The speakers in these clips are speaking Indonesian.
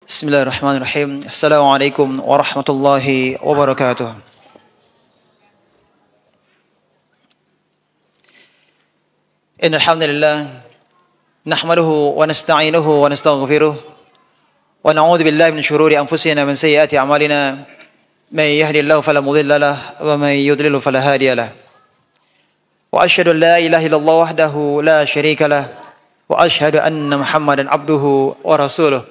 Bismillahirrahmanirrahim. Assalamualaikum warahmatullahi wabarakatuh. Innal hamdalillah nahmaduhu wa nasta'inuhu wa nastaghfiruh wa na'udzu billahi min shururi anfusina wa min sayyiati a'malina. May yahdihillahu fala mudilla lahu wa may yudlil fala hadiya lahu. Wa asyhadu an la ilaha illallah wahdahu la syarika lahu wa asyhadu anna Muhammadan abduhu wa rasuluh.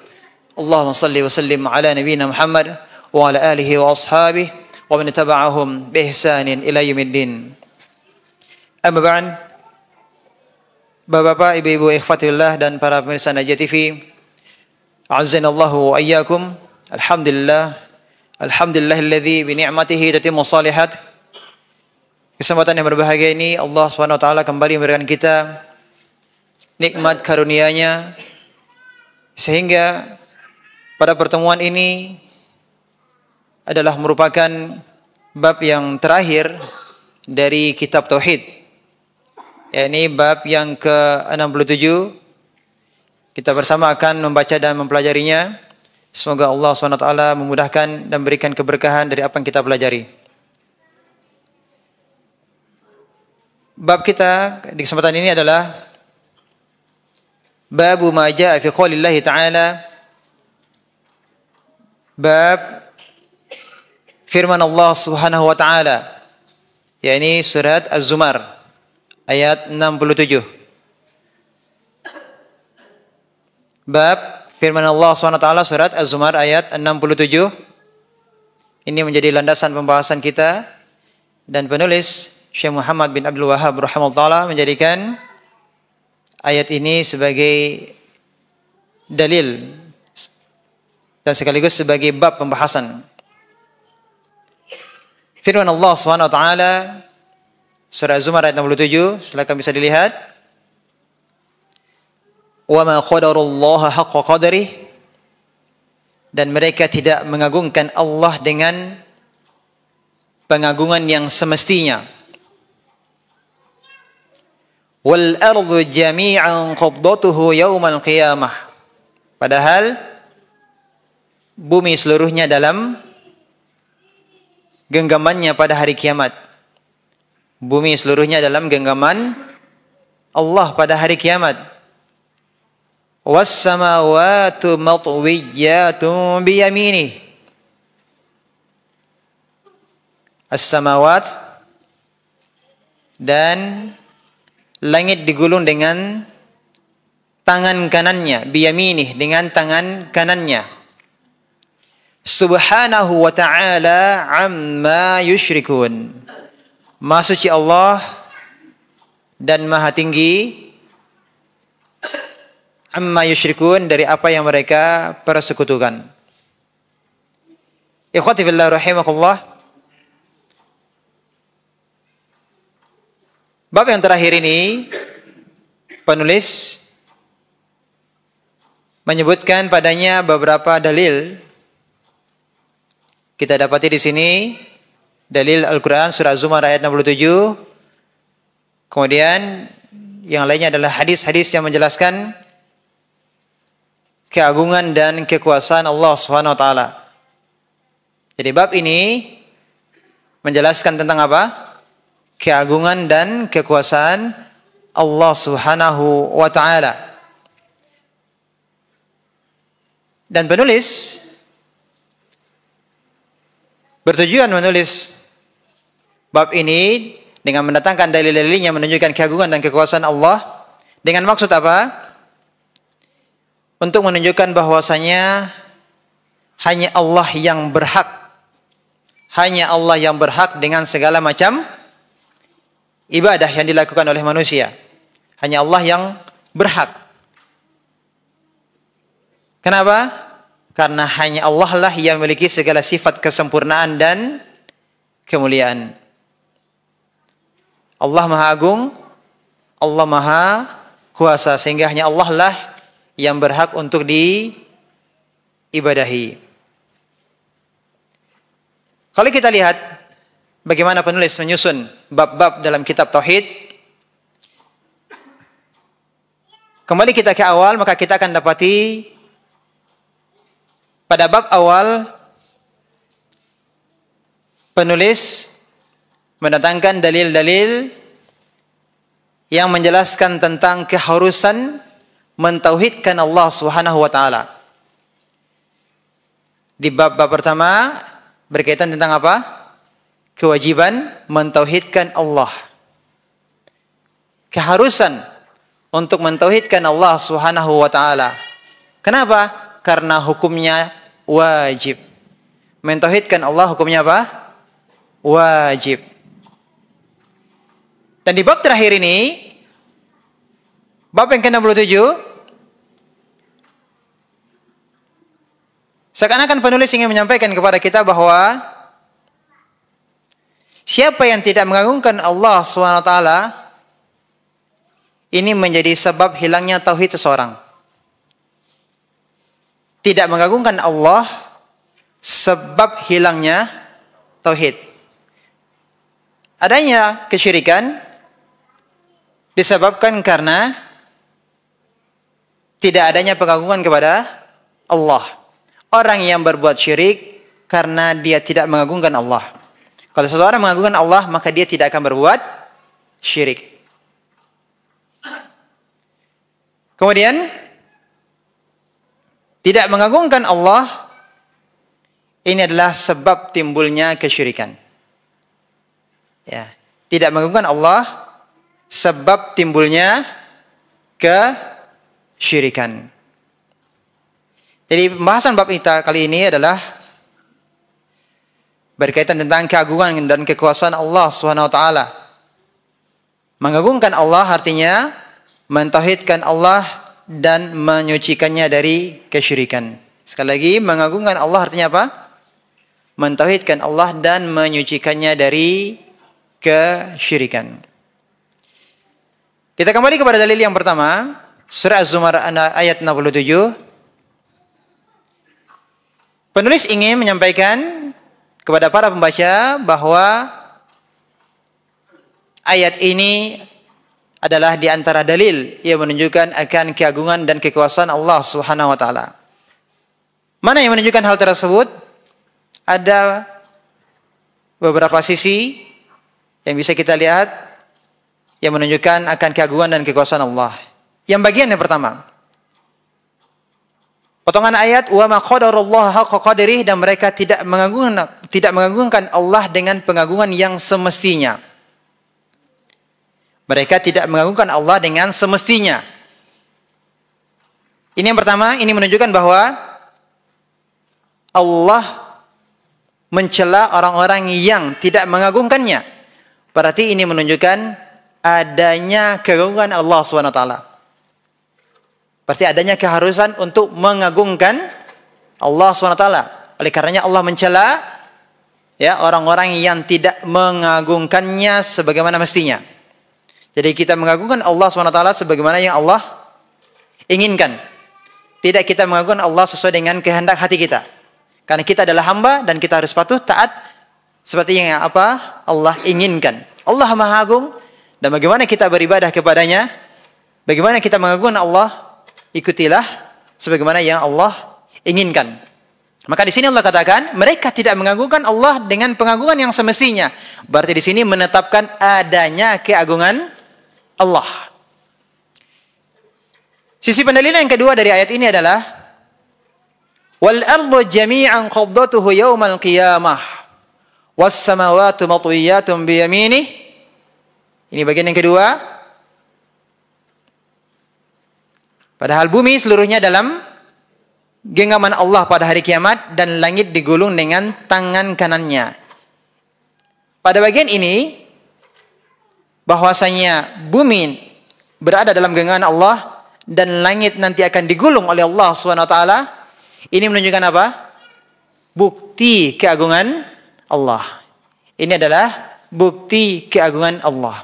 Allahumma salli wa sallim ala nabiyyina Muhammad wa ala alihi wa ashabihi wa man tabi'ahum bi ihsanin ila yaumiddin. Amma ba'd. Bapak-bapak, ibu-ibu, ikhwatillah dan para pemirsa Najah TV, a'azzanallahu wa iyyakum. Alhamdulillahilladzi bi ni'matihi tatimmu shalihat. Kesempatan yang berbahagia ini Allah Subhanahu wa taala kembali memberikan kita nikmat karunia-Nya sehingga pada pertemuan ini adalah merupakan bab yang terakhir dari kitab Tauhid, yakni bab yang ke-67. Kita bersama akan membaca dan mempelajarinya. Semoga Allah SWT memudahkan dan berikan keberkahan dari apa yang kita pelajari. Bab kita di kesempatan ini adalah Babu ma jaa fi qoulillahi ta'ala, bab firman Allah Subhanahu wa taala, yakni surat Az-Zumar ayat 67. Bab firman Allah Subhanahu wa taala surat Az-Zumar ayat 67. Ini menjadi landasan pembahasan kita dan penulis Syekh Muhammad bin Abdul Wahhab rahimahullah menjadikan ayat ini sebagai dalil dan sekaligus sebagai bab pembahasan. Firman Allah Subhanahu wa taala surah Az-Zumar ayat 67, silakan bisa dilihat. Wa ma qadarullaha haqqa qadrih, dan mereka tidak mengagungkan Allah dengan pengagungan yang semestinya. Wal ardu jami'an qabdatuhu yaumal qiyamah, padahal bumi seluruhnya dalam genggamannya pada hari kiamat. Bumi seluruhnya dalam genggaman Allah pada hari kiamat. Was samawati matwiyyatun bi yaminih. As-samawat, dan langit digulung dengan tangan kanannya, bi yaminih, dengan tangan kanannya. Subhanahu wa ta'ala amma yusyrikun. Maha suci Allah dan maha tinggi amma yusyrikun, dari apa yang mereka persekutukan. Ikhwati fillah rahimakumullah. Bab yang terakhir ini penulis menyebutkan padanya beberapa dalil. Kita dapati di sini dalil Al-Quran surah Az-Zumar ayat 67. Kemudian yang lainnya adalah hadis-hadis yang menjelaskan keagungan dan kekuasaan Allah Subhanahu wa taala. Jadi bab ini menjelaskan tentang apa? Keagungan dan kekuasaan Allah Subhanahu wa taala. Dan penulis bertujuan menulis bab ini dengan mendatangkan dalil-dalilnya menunjukkan keagungan dan kekuasaan Allah, dengan maksud apa? Untuk menunjukkan bahwasanya hanya Allah yang berhak, hanya Allah yang berhak dengan segala macam ibadah yang dilakukan oleh manusia. Hanya Allah yang berhak. Kenapa? Karena hanya Allah lah yang memiliki segala sifat kesempurnaan dan kemuliaan. Allah Maha Agung, Allah Maha Kuasa, sehingga hanya Allah lah yang berhak untuk diibadahi. Kalau kita lihat bagaimana penulis menyusun bab-bab dalam kitab Tauhid, kembali kita ke awal, maka kita akan dapati pada bab awal penulis mendatangkan dalil-dalil yang menjelaskan tentang keharusan mentauhidkan Allah Subhanahu wa taala. Di bab pertama berkaitan tentang apa? Kewajiban mentauhidkan Allah. Keharusan untuk mentauhidkan Allah Subhanahu wa taala. Kenapa? Karena hukumnya wajib. Mentauhidkan Allah hukumnya apa? Wajib. Dan di bab terakhir ini, bab yang ke-67, seakan-akan penulis ingin menyampaikan kepada kita bahwa siapa yang tidak mengagungkan Allah SWT, ini menjadi sebab hilangnya tauhid seseorang. Tidak mengagungkan Allah, sebab hilangnya tauhid. Adanya kesyirikan disebabkan karena tidak adanya pengagungan kepada Allah. Orang yang berbuat syirik karena dia tidak mengagungkan Allah. Kalau seseorang mengagungkan Allah, maka dia tidak akan berbuat syirik. Kemudian, tidak mengagungkan Allah, ini adalah sebab timbulnya kesyirikan. Ya, tidak mengagungkan Allah, sebab timbulnya kesyirikan. Jadi pembahasan bab kita kali ini adalah berkaitan tentang keagungan dan kekuasaan Allah SWT. Mengagungkan Allah artinya mentauhidkan Allah dan menyucikannya dari kesyirikan. Sekali lagi, mengagungkan Allah artinya apa? Mentauhidkan Allah dan menyucikannya dari kesyirikan. Kita kembali kepada dalil yang pertama, surah Az-Zumar ayat 67. Penulis ingin menyampaikan kepada para pembaca bahwa ayat ini adalah di antara dalil yang menunjukkan akan keagungan dan kekuasaan Allah Subhanahu wa taala. Mana yang menunjukkan hal tersebut? Ada beberapa sisi yang bisa kita lihat yang menunjukkan akan keagungan dan kekuasaan Allah. Yang bagian yang pertama, potongan ayat wa ma qadarullah haqqa qadrih, dan mereka tidak mengagungkan Allah dengan pengagungan yang semestinya. Mereka tidak mengagungkan Allah dengan semestinya. Ini yang pertama, ini menunjukkan bahwa Allah mencela orang-orang yang tidak mengagungkannya. Berarti ini menunjukkan adanya keagungan Allah SWT. Berarti adanya keharusan untuk mengagungkan Allah SWT. Oleh karenanya Allah mencela ya orang-orang yang tidak mengagungkannya sebagaimana mestinya. Jadi kita mengagungkan Allah SWT sebagaimana yang Allah inginkan. Tidak kita mengagungkan Allah sesuai dengan kehendak hati kita. Karena kita adalah hamba dan kita harus patuh taat seperti yang apa Allah inginkan. Allah Maha Agung, dan bagaimana kita beribadah kepadanya, bagaimana kita mengagungkan Allah, ikutilah sebagaimana yang Allah inginkan. Maka di sini Allah katakan mereka tidak mengagungkan Allah dengan pengagungan yang semestinya. Berarti di sini menetapkan adanya keagungan Allah. Sisi pendalilan yang kedua dari ayat ini adalah wal ardu jami'an qabdatuhu yaumal qiyamah was samawati matwiyatun bi yaminih. Ini bagian yang kedua. Padahal bumi seluruhnya dalam genggaman Allah pada hari kiamat dan langit digulung dengan tangan kanannya. Pada bagian ini bahwasanya bumi berada dalam genggaman Allah dan langit nanti akan digulung oleh Allah SWT. Ini menunjukkan apa? Bukti keagungan Allah. Ini adalah bukti keagungan Allah.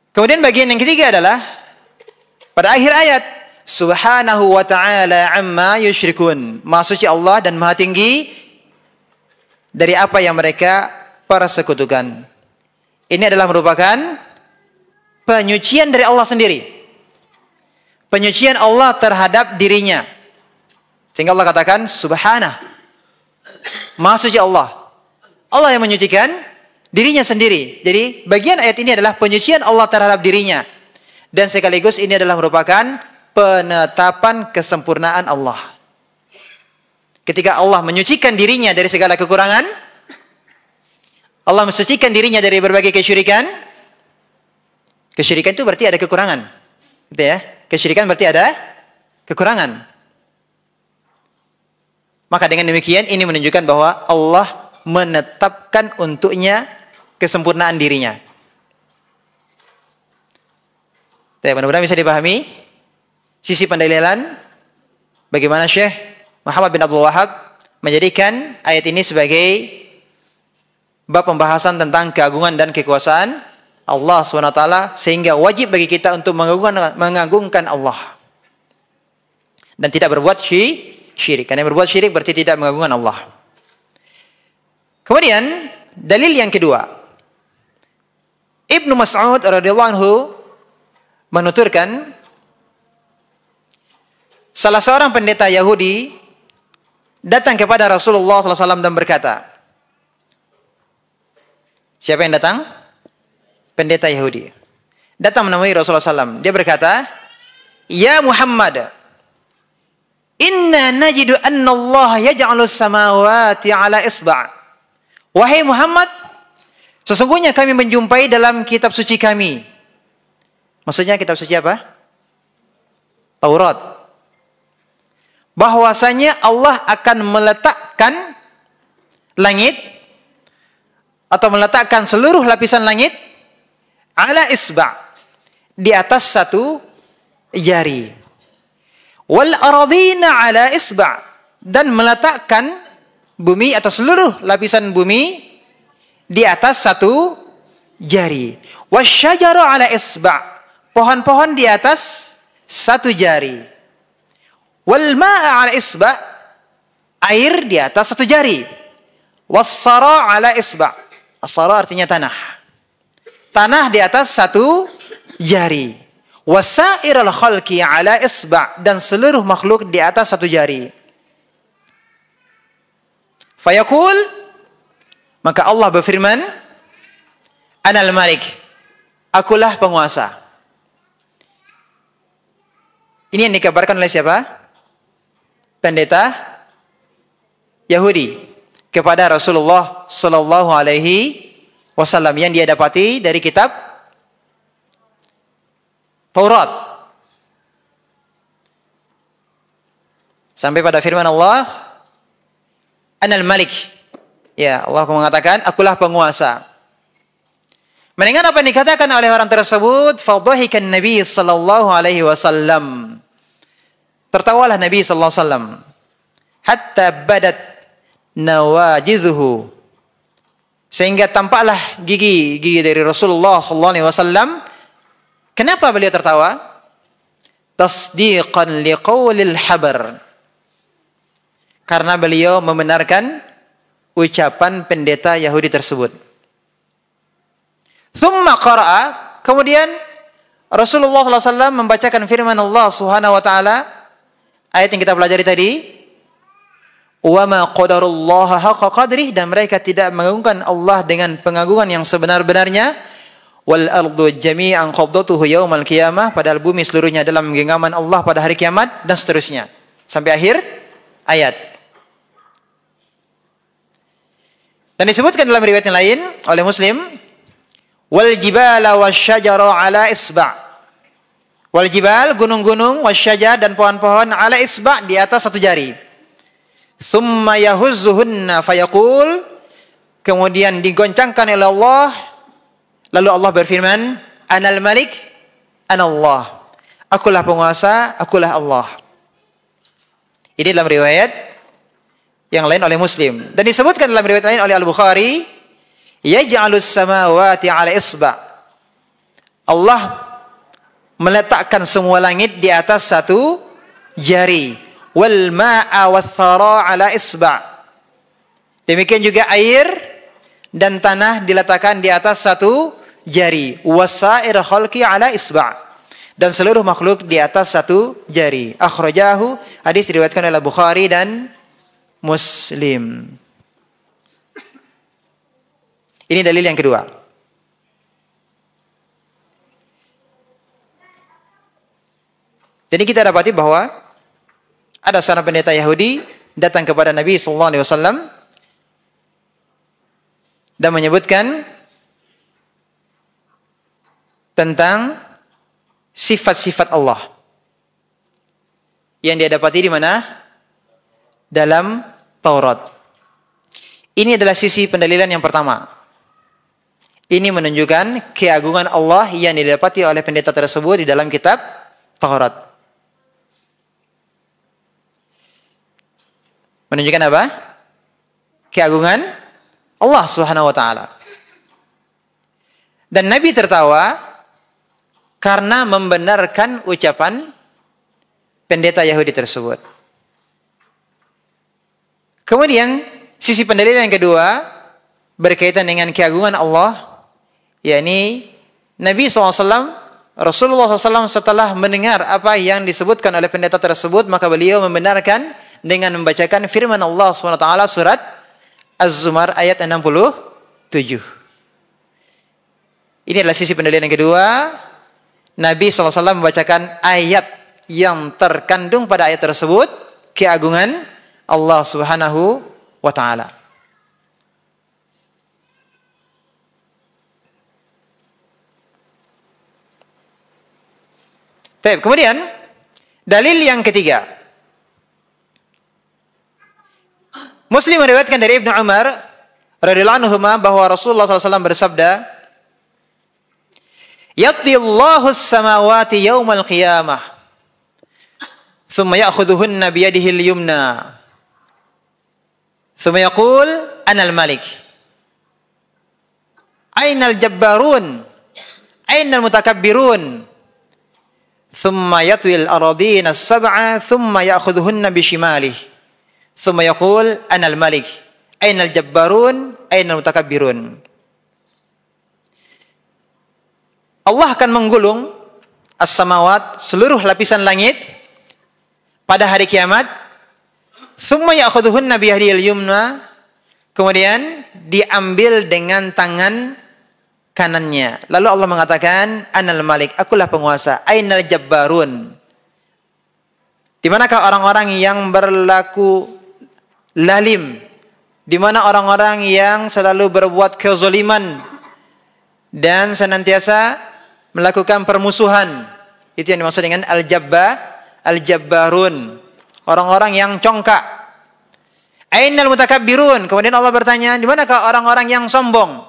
Kemudian bagian yang ketiga adalah pada akhir ayat, Subhanahu wa ta'ala amma yusyrikun. Maha suci Allah dan maha tinggi dari apa yang mereka persekutukan. Ini adalah merupakan penyucian dari Allah sendiri. Penyucian Allah terhadap dirinya. Sehingga Allah katakan subhanah. Maha suci Allah. Allah yang menyucikan dirinya sendiri. Jadi bagian ayat ini adalah penyucian Allah terhadap dirinya. Dan sekaligus ini adalah merupakan penetapan kesempurnaan Allah. Ketika Allah menyucikan dirinya dari segala kekurangan, Allah mensucikan dirinya dari berbagai kesyirikan. Kesyirikan itu berarti ada kekurangan. Gitu ya. Kesyirikan berarti ada kekurangan. Maka dengan demikian ini menunjukkan bahwa Allah menetapkan untuknya kesempurnaan dirinya. Mudah-mudahan bisa dipahami sisi pendalilan bagaimana Syekh Muhammad bin Abdul Wahab menjadikan ayat ini sebagai bab pembahasan tentang keagungan dan kekuasaan Allah SWT, sehingga wajib bagi kita untuk mengagungkan Allah dan tidak berbuat syirik. Karena berbuat syirik berarti tidak mengagungkan Allah. Kemudian dalil yang kedua, Ibnu Mas'ud radhiyallahu anhu menuturkan salah seorang pendeta Yahudi datang kepada Rasulullah SAW dan berkata, siapa yang datang? Pendeta Yahudi datang menemui Rasulullah SAW. Dia berkata, ya Muhammad, inna najidu anna Allah yaj'alus samawati ala isba'. Wahai Muhammad, sesungguhnya kami menjumpai dalam kitab suci kami. Maksudnya kitab suci apa? Taurat. Bahwasanya Allah akan meletakkan langit atau meletakkan seluruh lapisan langit ala isba', di atas satu jari. Wal aradina ala isba', dan meletakkan bumi atau seluruh lapisan bumi di atas satu jari. Wasyajaru ala isba', pohon-pohon di atas satu jari. Wal ma'a ala isba', air di atas satu jari. Wassara ala isba', as-sara artinya tanah. Tanah di atas satu jari. Wasairul khalqi ala isba', dan seluruh makhluk di atas satu jari. Fayaqul, maka Allah berfirman, Anal Malik, akulah penguasa. Ini yang dikabarkan oleh siapa? Pendeta Yahudi kepada Rasulullah sallallahu alaihi wasallam yang dia dapati dari kitab Taurat. Sampai pada firman Allah, Anal Malik. Ya, Allah mengatakan, akulah penguasa. Mendengar apa yang dikatakan oleh orang tersebut, fadhahikan Nabi sallallahu alaihi wasallam. Tertawalah Nabi sallallahu alaihi wasallam. Hatta badat nawajidhuhu, sehingga tampaklah gigi dari Rasulullah sallallahu alaihi wasallam. Kenapa beliau tertawa? Tasdiqan liqaulil habar, karena beliau membenarkan ucapan pendeta Yahudi tersebut. Thumma qara'a, kemudian Rasulullah sallallahu alaihi wasallam membacakan firman Allah Subhanahu wa taala, ayat yang kita pelajari tadi, wa ma qadarullaha haqqa qadrih, dan mereka tidak mengagungkan Allah dengan pengagungan yang sebenar-benarnya. Wal ardu jami'an qabdatuhu yaumal qiyamah, padahal bumi seluruhnya dalam genggaman Allah pada hari kiamat, dan seterusnya sampai akhir ayat. Dan disebutkan dalam riwayat yang lain oleh Muslim, wal jibala wasyajara ala isba'. Wal jibal, gunung-gunung, wasyajar, dan pohon-pohon, ala isba', di atas satu jari. Thumma yahuzzuhunna fayaqul, kemudian digoncangkan oleh Allah, lalu Allah berfirman, Anal Malik, Anallah, akulah penguasa, akulah Allah. Ini dalam riwayat yang lain oleh Muslim. Dan disebutkan dalam riwayat lain oleh Al-Bukhari, yaj'alus samawati ala isba', Allah meletakkan semua langit di atas satu jari. Wal ma'a wathara ala isba', demikian juga air dan tanah diletakkan di atas satu jari. Wasair khalqi ala isba', dan seluruh makhluk di atas satu jari. Akhrajahu, hadis diriwayatkan oleh Bukhari dan Muslim. Ini dalil yang kedua. Jadi kita dapati bahwa ada seorang pendeta Yahudi datang kepada Nabi sallallahu alaihi wasallam dan menyebutkan tentang sifat-sifat Allah yang dia dapati di mana? Dalam Taurat. Ini adalah sisi pendalilan yang pertama. Ini menunjukkan keagungan Allah yang didapati oleh pendeta tersebut di dalam kitab Taurat. Menunjukkan apa? Keagungan Allah Subhanahu wa taala. Dan Nabi tertawa karena membenarkan ucapan pendeta Yahudi tersebut. Kemudian sisi pendalilan yang kedua berkaitan dengan keagungan Allah, yakni Nabi SAW, Rasulullah SAW setelah mendengar apa yang disebutkan oleh pendeta tersebut, maka beliau membenarkan dengan membacakan firman Allah SWT surat Az-Zumar ayat 67. Ini adalah sisi pendalilan yang kedua. Nabi SAW membacakan ayat yang terkandung pada ayat tersebut, keagungan Allah Subhanahu wa ta'ala. Baik, kemudian dalil yang ketiga. Muslim meriwayatkan dari Ibnu Umar radhiyallahu anhu bahwa Rasulullah SAW bersabda, "Yaqdi Allahu as-samawati yaumal qiyamah, thumma ya'khudhuhunna bi yadihi al-yumna, thumma yaqul ana al-malik. Aina al-jabbarun? Aina al-mutakabbirun? Thumma yatwi al-aradina as-sab'a, thumma ya'khudhuhunna bi shimalihi, thumma yaqul ana al-malik. Aina al-jabbarun? Aina al-mutakabbirun?" Allah akan menggulung as-samawat, seluruh lapisan langit pada hari kiamat. Tsumma ya'khudhuhunna bi yadihil yumna, kemudian diambil dengan tangan kanannya. Lalu Allah mengatakan, "Anal Malik, akulah penguasa." Ainal jabbarun? Di manakah orang-orang yang berlaku lalim? Di mana orang-orang yang selalu berbuat kezaliman dan senantiasa melakukan permusuhan? Itu yang dimaksud dengan al-jabbarun. Orang-orang yang congkak. Ainal mutakabbirun? Kemudian Allah bertanya, di manakah orang-orang yang sombong?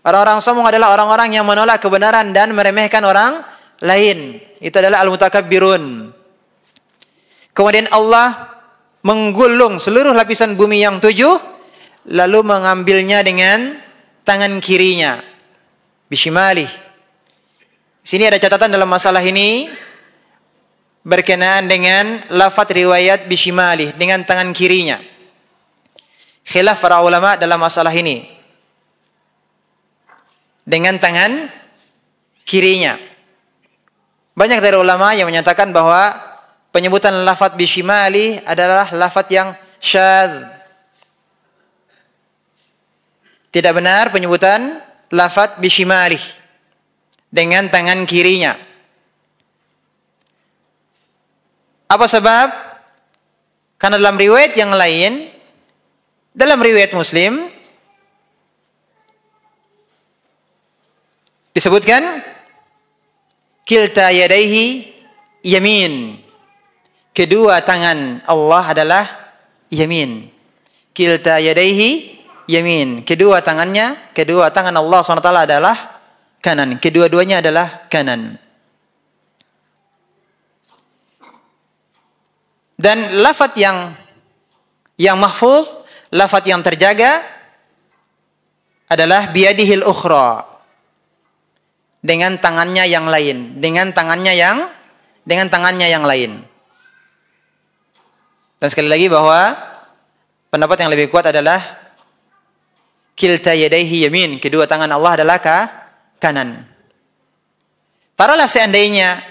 Orang-orang sombong adalah orang-orang yang menolak kebenaran dan meremehkan orang lain. Itu adalah al-mutakabbirun. Kemudian Allah menggulung seluruh lapisan bumi yang 7, lalu mengambilnya dengan tangan kirinya. Bishimali. Sini ada catatan dalam masalah ini berkenaan dengan lafaz riwayat bishimali, dengan tangan kirinya. Khilaf para ulama dalam masalah ini. Dengan tangan kirinya. Banyak dari ulama yang menyatakan bahwa penyebutan lafaz bishimali adalah lafaz yang syadz. Tidak benar penyebutan lafaz bishimali, dengan tangan kirinya. Apa sebab? Karena dalam riwayat yang lain, dalam riwayat Muslim disebutkan kilta yadaihi yamin. Kedua tangan Allah adalah yamin. Kilta yadaihi yamin. Kedua tangan Allah SWT adalah kanan. Kedua-duanya adalah kanan. Dan lafaz yang mahfuz, lafaz yang terjaga adalah biyadihil ukhra, dengan tangannya yang lain, dengan tangannya yang lain. Dan sekali lagi bahwa pendapat yang lebih kuat adalah kilta yadaihi yamin, kedua tangan Allah adalah kanan. Taruhlah seandainya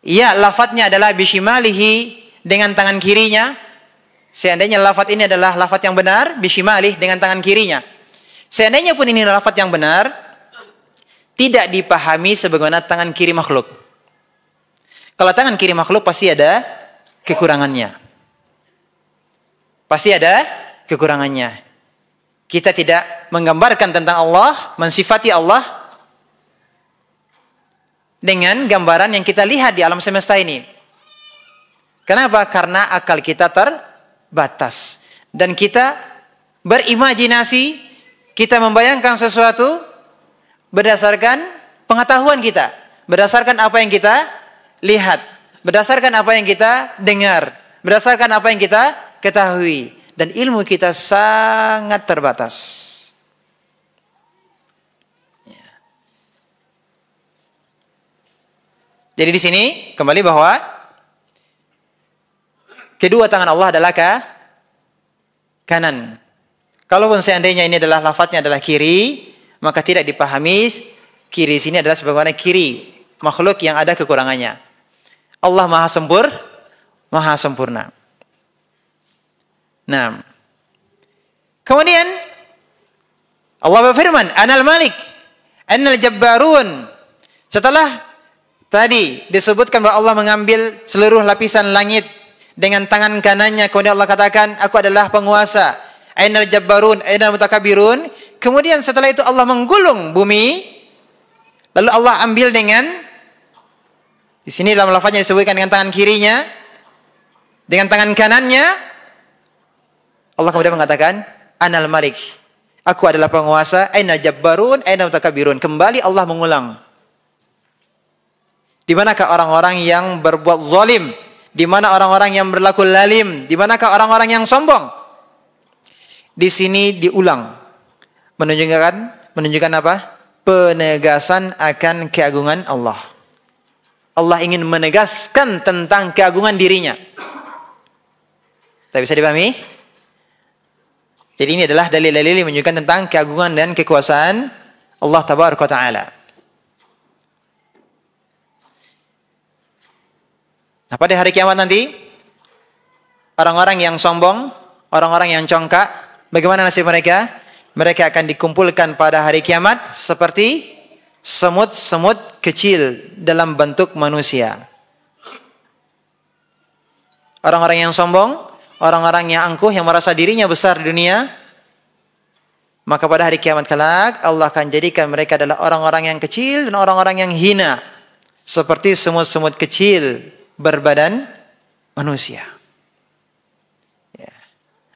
Ya, lafadznya adalah bishimalihi, dengan tangan kirinya. Seandainya lafadz ini adalah lafadz yang benar, bishimalih, dengan tangan kirinya. Seandainya pun ini lafadz yang benar, tidak dipahami sebagaimana tangan kiri makhluk. Kalau tangan kiri makhluk pasti ada kekurangannya. Pasti ada kekurangannya. Kita tidak menggambarkan tentang Allah, mensifati Allah dengan gambaran yang kita lihat di alam semesta ini. Kenapa? Karena akal kita terbatas. Dan kita berimajinasi, kita membayangkan sesuatu berdasarkan pengetahuan kita. Berdasarkan apa yang kita lihat. Berdasarkan apa yang kita dengar. Berdasarkan apa yang kita ketahui. Dan ilmu kita sangat terbatas. Jadi di sini kembali bahwa kedua tangan Allah adalah kanan. Kalaupun seandainya ini adalah lafadznya adalah kiri, maka tidak dipahami kiri sini adalah sebagaimana kiri makhluk yang ada kekurangannya. Allah maha sempurna. Nah, kemudian Allah berfirman, Anal Malik, Anal Jabbarun. Setelah tadi disebutkan bahwa Allah mengambil seluruh lapisan langit dengan tangan kanannya. Kemudian Allah katakan, aku adalah penguasa. Ainal jabbarun, ainal mutakabirun. Kemudian setelah itu Allah menggulung bumi. Lalu Allah ambil dengan, di sini dalam lafaznya disebutkan dengan tangan kirinya, dengan tangan kanannya. Allah kemudian mengatakan, Anal Malik, aku adalah penguasa. Ainal jabbarun, ainal mutakabirun. Kembali Allah mengulang. Di manakah orang-orang yang berbuat zalim? Di mana orang-orang yang berlaku lalim? Di manakah orang-orang yang sombong? Di sini diulang. Menunjukkan apa? Penegasan akan keagungan Allah. Allah ingin menegaskan tentang keagungan dirinya. Tak bisa dipahami? Jadi ini adalah dalil-dalil yang menunjukkan tentang keagungan dan kekuasaan Allah Tabaraka wa Ta'ala. Nah, pada hari kiamat nanti, orang-orang yang sombong, orang-orang yang congkak, bagaimana nasib mereka? Mereka akan dikumpulkan pada hari kiamat seperti semut-semut kecil dalam bentuk manusia. Orang-orang yang sombong, orang-orang yang angkuh, yang merasa dirinya besar di dunia, maka pada hari kiamat kelak, Allah akan jadikan mereka adalah orang-orang yang kecil dan orang-orang yang hina. Seperti semut-semut kecil berbadan manusia. Ya.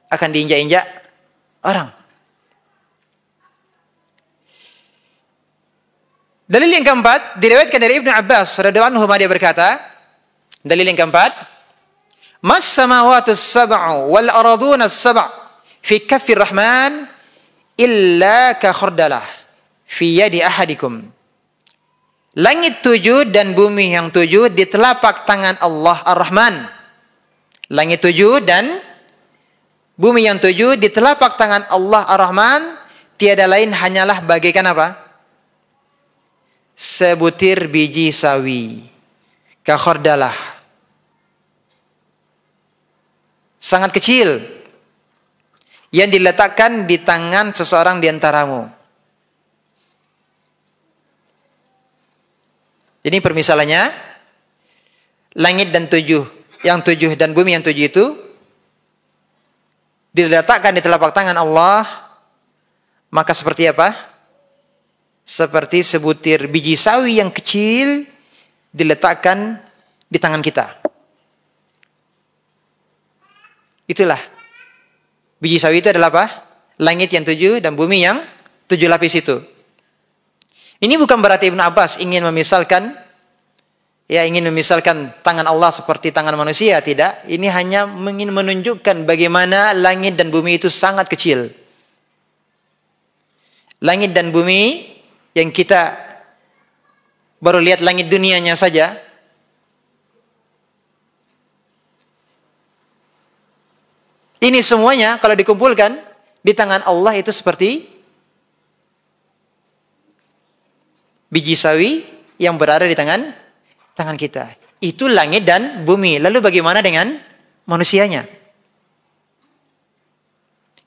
Akan diinjak-injak orang. Dalil yang keempat diriwayatkan dari Ibnu Abbas radhiyallahu anhu, dia berkata, dalil yang keempat, Mas samawati as-sab'u wal araduna as-sab' fi kaffir rahman illa ka khardalah fi yadi ahadikum. Langit 7 dan bumi yang 7 di telapak tangan Allah Ar-Rahman. Langit 7 dan bumi yang 7 di telapak tangan Allah Ar-Rahman, tiada lain hanyalah bagaikan apa? Sebutir biji sawi. Kakhardalah. Sangat kecil. Yang diletakkan di tangan seseorang di antaramu. Jadi permisalannya, langit dan 7, yang 7 dan bumi yang 7 itu diletakkan di telapak tangan Allah, maka seperti apa? Seperti sebutir biji sawi yang kecil diletakkan di tangan kita. Itulah. Biji sawi itu adalah apa? Langit yang 7 dan bumi yang 7 lapis itu. Ini bukan berarti Ibnu Abbas ingin memisalkan tangan Allah seperti tangan manusia, tidak. Ini hanya ingin menunjukkan bagaimana langit dan bumi itu sangat kecil. Langit dan bumi yang kita baru lihat langit dunianya saja, ini semuanya kalau dikumpulkan di tangan Allah itu seperti biji sawi yang berada di tangan kita. Itu langit dan bumi. Lalu bagaimana dengan manusianya?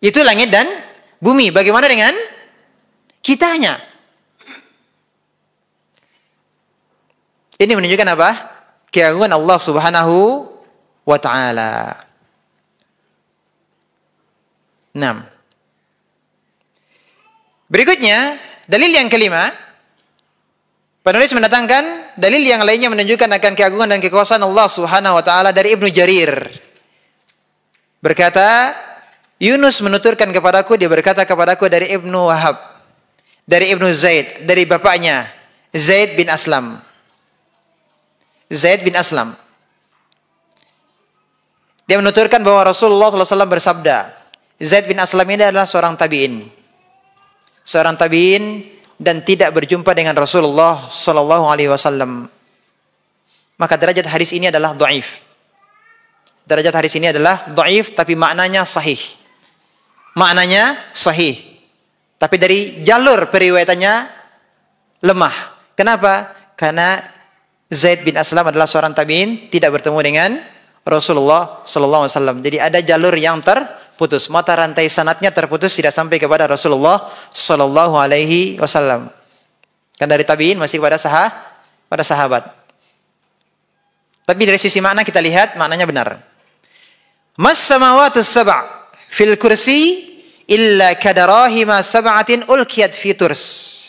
Itu langit dan bumi. Bagaimana dengan kitanya? Ini menunjukkan apa? Keagungan Allah Subhanahu wa ta'ala. 6. Berikutnya, dalil yang kelima, penulis mendatangkan dalil yang lainnya menunjukkan akan keagungan dan kekuasaan Allah Subhanahu wa taala dari Ibnu Jarir. Berkata, Yunus menuturkan kepadaku, dia berkata kepadaku dari Ibnu Wahab, dari Ibnu Zaid, dari bapaknya Zaid bin Aslam. Zaid bin Aslam. Dia menuturkan bahwa Rasulullah SAW bersabda, Zaid bin Aslam ini adalah seorang tabi'in. Seorang tabi'in dan tidak berjumpa dengan Rasulullah sallallahu alaihi wasallam. Maka derajat hadis ini adalah dhaif. Derajat hadis ini adalah dhaif tapi maknanya sahih. Maknanya sahih. Tapi dari jalur periwayatannya lemah. Kenapa? Karena Zaid bin Aslam adalah seorang tabi'in, tidak bertemu dengan Rasulullah sallallahu alaihi wasallam. Jadi ada jalur yang terputus, mata rantai sanadnya terputus, tidak sampai kepada Rasulullah sallallahu alaihi wasallam. Kan dari tabi'in masih pada sahabat. Tapi dari sisi makna kita lihat maknanya benar. Mas samawatus sab' fil kursi illa kadarahima sab'atin ulqiyat fi turs.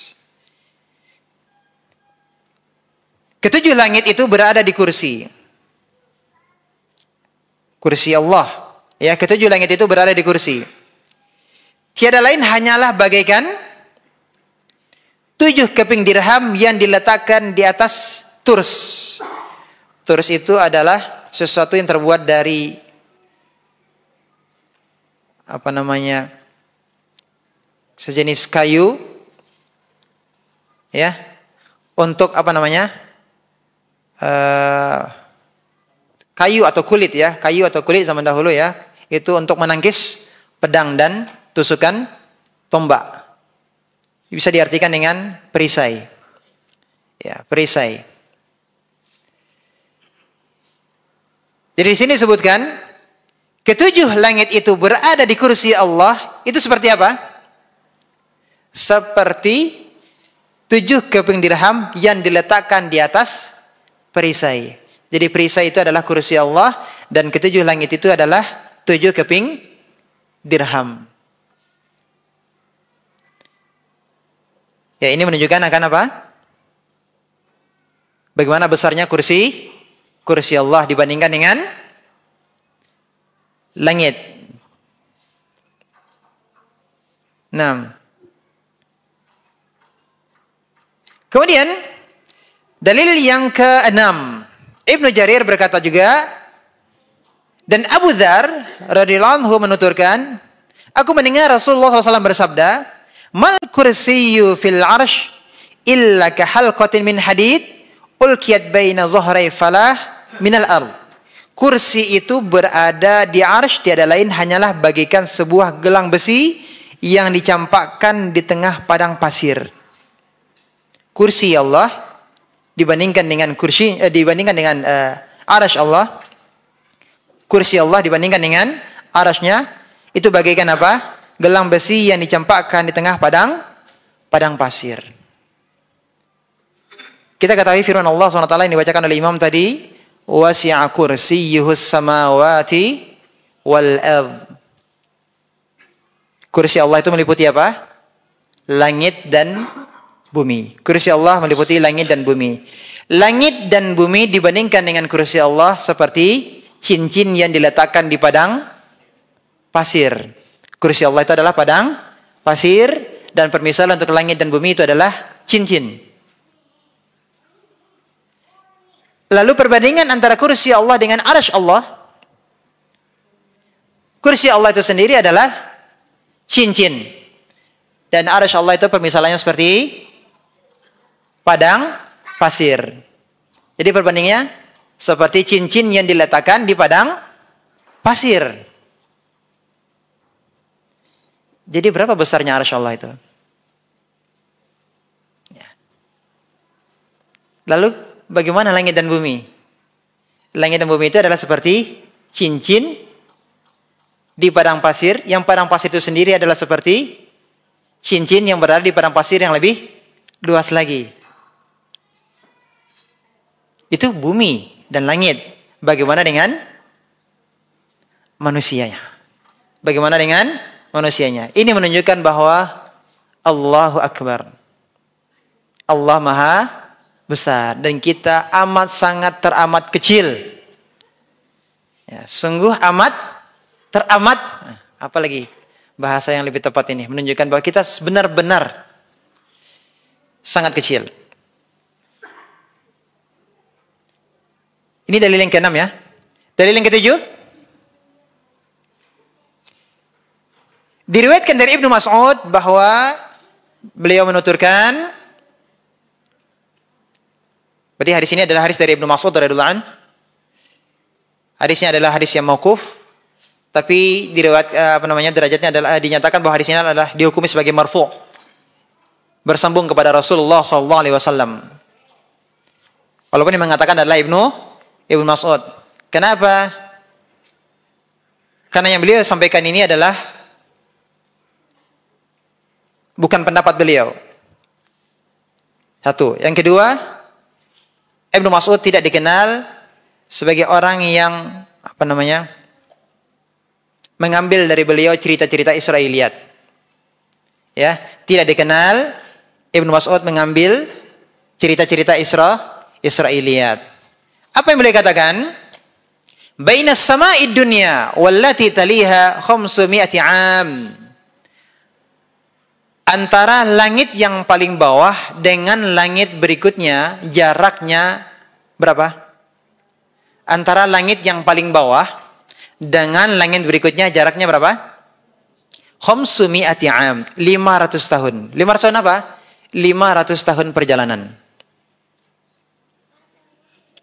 Ketujuh langit itu berada di kursi. Kursi Allah. Ya, ketujuh langit itu berada di kursi. Tiada lain hanyalah bagaikan 7 keping dirham yang diletakkan di atas turs. Turs itu adalah sesuatu yang terbuat dari sejenis kayu, ya, untuk kayu atau kulit zaman dahulu ya, itu untuk menangkis pedang dan tusukan tombak. Bisa diartikan dengan perisai. Ya, perisai. Jadi di sini disebutkan ketujuh langit itu berada di kursi Allah, itu seperti apa? Seperti 7 keping dirham yang diletakkan di atas perisai. Jadi perisai itu adalah kursi Allah dan ketujuh langit itu adalah 7 keping dirham. Ya, ini menunjukkan akan apa? Bagaimana besarnya kursi Allah dibandingkan dengan langit. 6. Kemudian dalil yang ke-6, Ibnu Jarir berkata juga, dan Abu Dzar radhiyallahu anhu menuturkan, aku mendengar Rasulullah SAW bersabda, mal kursiyyu fil arsh illa ka halqatin min hadid ulqiyat baina zuhrai falah minal ard. Kursi itu berada di arsy tiada lain hanyalah bagaikan sebuah gelang besi yang dicampakkan di tengah padang pasir. Kursi Allah dibandingkan dengan arsy Allah. Kursi Allah dibandingkan dengan arsy-Nya itu bagaikan apa? Gelang besi yang dicampakkan di tengah padang pasir. Kita ketahui firman Allah SWT yang dibacakan oleh Imam tadi, wasi'a kursiyyuhus samawati wal ardh. Kursi Allah itu meliputi apa? Langit dan bumi. Kursi Allah meliputi langit dan bumi. Langit dan bumi dibandingkan dengan kursi Allah seperti cincin yang diletakkan di padang pasir. Kursi Allah itu adalah padang pasir dan permisalan untuk langit dan bumi itu adalah cincin. Lalu perbandingan antara kursi Allah dengan arsy Allah. Kursi Allah itu sendiri adalah cincin. Dan arsy Allah itu permisalannya seperti padang pasir. Jadi perbandingannya seperti cincin yang diletakkan di padang pasir. Jadi berapa besarnya arsy Allah itu? Ya. Lalu bagaimana langit dan bumi? Langit dan bumi itu adalah seperti cincin di padang pasir, yang padang pasir itu sendiri adalah seperti cincin yang berada di padang pasir yang lebih luas lagi. Itu bumi dan langit. Bagaimana dengan manusianya? Bagaimana dengan manusianya? Ini menunjukkan bahwa Allahu Akbar. Allah Maha Besar dan kita amat sangat teramat kecil. Ya, sungguh amat teramat, apalagi bahasa yang lebih tepat ini menunjukkan bahwa kita benar-benar sangat kecil. Ini dalil yang ke-6 ya. Dalil yang ke-7. Diriwayatkan dari Ibnu Mas'ud bahwa beliau menuturkan, berarti hadis ini adalah hadis dari Ibnu Mas'ud radhiyallahu anhu. Hadisnya adalah hadis yang mauquf, tapi diriwayat derajatnya adalah dinyatakan bahwa hadis ini adalah dihukumi sebagai marfu', bersambung kepada Rasulullah sallallahu alaihi wasallam. Walaupun yang mengatakan adalah Ibnu Mas'ud. Kenapa? Karena yang beliau sampaikan ini adalah bukan pendapat beliau. Satu. Yang kedua, Ibnu Mas'ud tidak dikenal sebagai orang yang mengambil dari beliau cerita-cerita Israiliyat. Ya, tidak dikenal Ibnu Mas'ud mengambil cerita-cerita Israiliyat. Apa yang beliau katakan? Bainas sama'id dunya wallati taliha 500 'am. Antara langit yang paling bawah dengan langit berikutnya jaraknya berapa? Antara langit yang paling bawah dengan langit berikutnya jaraknya berapa? 500 'am, 500 tahun. 500 tahun apa? 500 tahun perjalanan.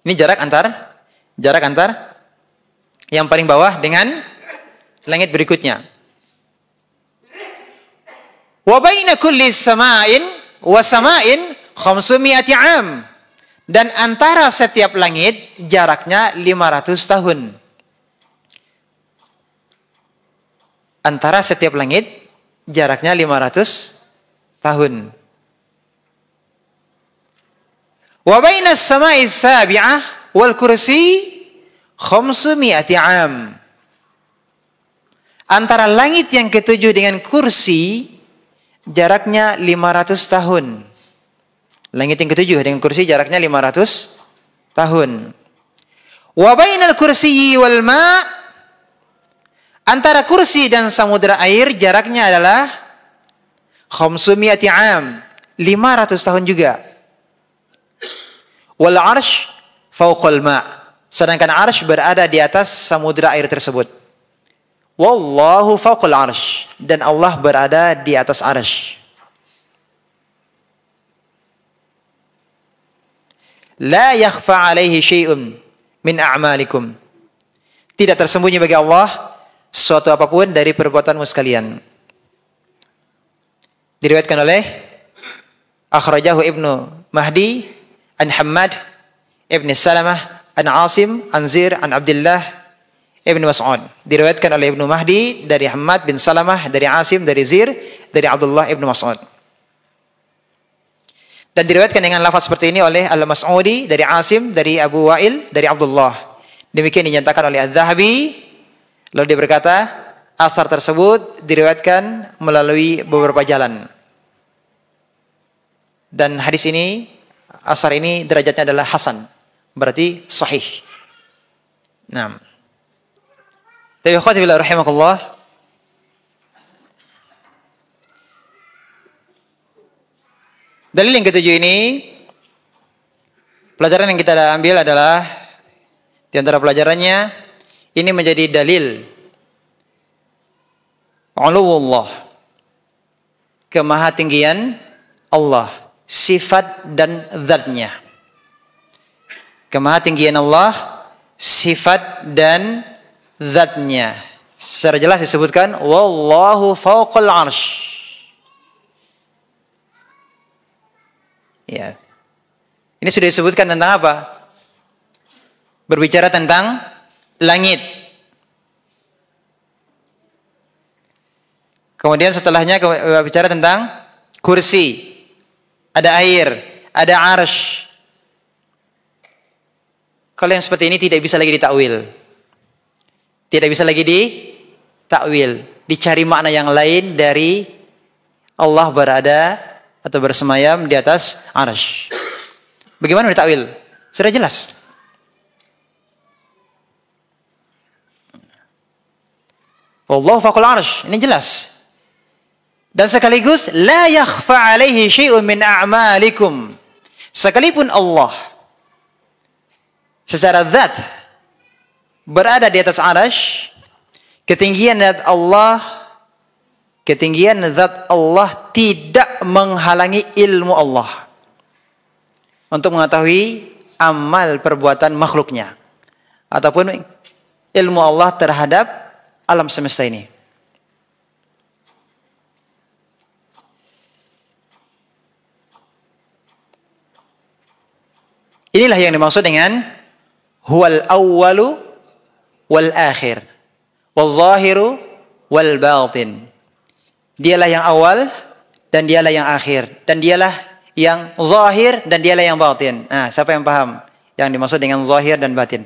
Ini jarak antar yang paling bawah dengan langit berikutnya. Wa baina kulli sama'in wa sama'in 500 'am. Dan antara setiap langit jaraknya 500 tahun. Antara setiap langit jaraknya 500 tahun. Wa baina as-sama'i as-sabi'ah wal kursi 500 'am. Antara langit yang ketujuh dengan kursi jaraknya 500 tahun. Langit yang ketujuh dengan kursi jaraknya 500 tahun. Wa bainal kursiyyi wal ma', antara kursi dan samudera air jaraknya adalah 500 'am, 500 tahun juga. Wal arsh fauqal ma', sedangkan arsh berada di atas samudera air tersebut. Wallahu fauqal arsh, dan Allah berada di atas arsh. La yakhfa alaihi syai'un min a'malikum, tidak tersembunyi bagi Allah suatu apapun dari perbuatanmu sekalian. Diriwayatkan oleh akhrajahu Ibnu Mahdi an Hammad ibn Salamah an Asim an Zir an Abdullah ibn Mas'ud. Diriwayatkan oleh Ibnu Mahdi dari Hammad bin Salamah, dari Asim, dari Zir, dari Abdullah ibn Mas'ud. Dan diriwayatkan dengan lafaz seperti ini oleh Al-Mas'udi dari Asim, dari Abu Wa'il, dari Abdullah. Demikian dinyatakan oleh Adz-Dzahabi. Lalu dia berkata, asar tersebut diriwayatkan melalui beberapa jalan. Dan hadis ini, asar ini derajatnya adalah hasan, berarti sahih. Nah, tapi ikhwati fillah rahimakumullah, dalil yang ketujuh ini, pelajaran yang kita ambil adalah, di antara pelajarannya, ini menjadi dalil uluwullah, kemahatinggian Allah, sifat dan zatnya. Kemahatinggian Allah, sifat dan zatnya. Secara jelas disebutkan wallahu fawqal arsh. Ya. Ini sudah disebutkan tentang apa? berbicara tentang langit. Kemudian setelahnya berbicara tentang kursi. Ada air, ada arsy. Kalau yang seperti ini tidak bisa lagi ditakwil. Tidak bisa lagi ditakwil. Dicari makna yang lain dari Allah berada atau bersemayam di atas arsy. Bagaimana ditakwil? Sudah jelas. Wallahu fawqal arsy. Ini jelas. Dan sekaligus la yakhfa alaihi syai'un min a'malikum. Sekalipun Allah secara zat berada di atas arsy, ketinggian zat Allah tidak menghalangi ilmu Allah untuk mengetahui amal perbuatan makhluknya ataupun ilmu Allah terhadap alam semesta ini. Inilah yang dimaksud dengan huwal awwalu wal akhir wal zahiru wal batin. Dialah yang awal dan dialah yang akhir dan dialah yang zahir dan dialah yang batin. Nah, siapa yang paham yang dimaksud dengan zahir dan batin?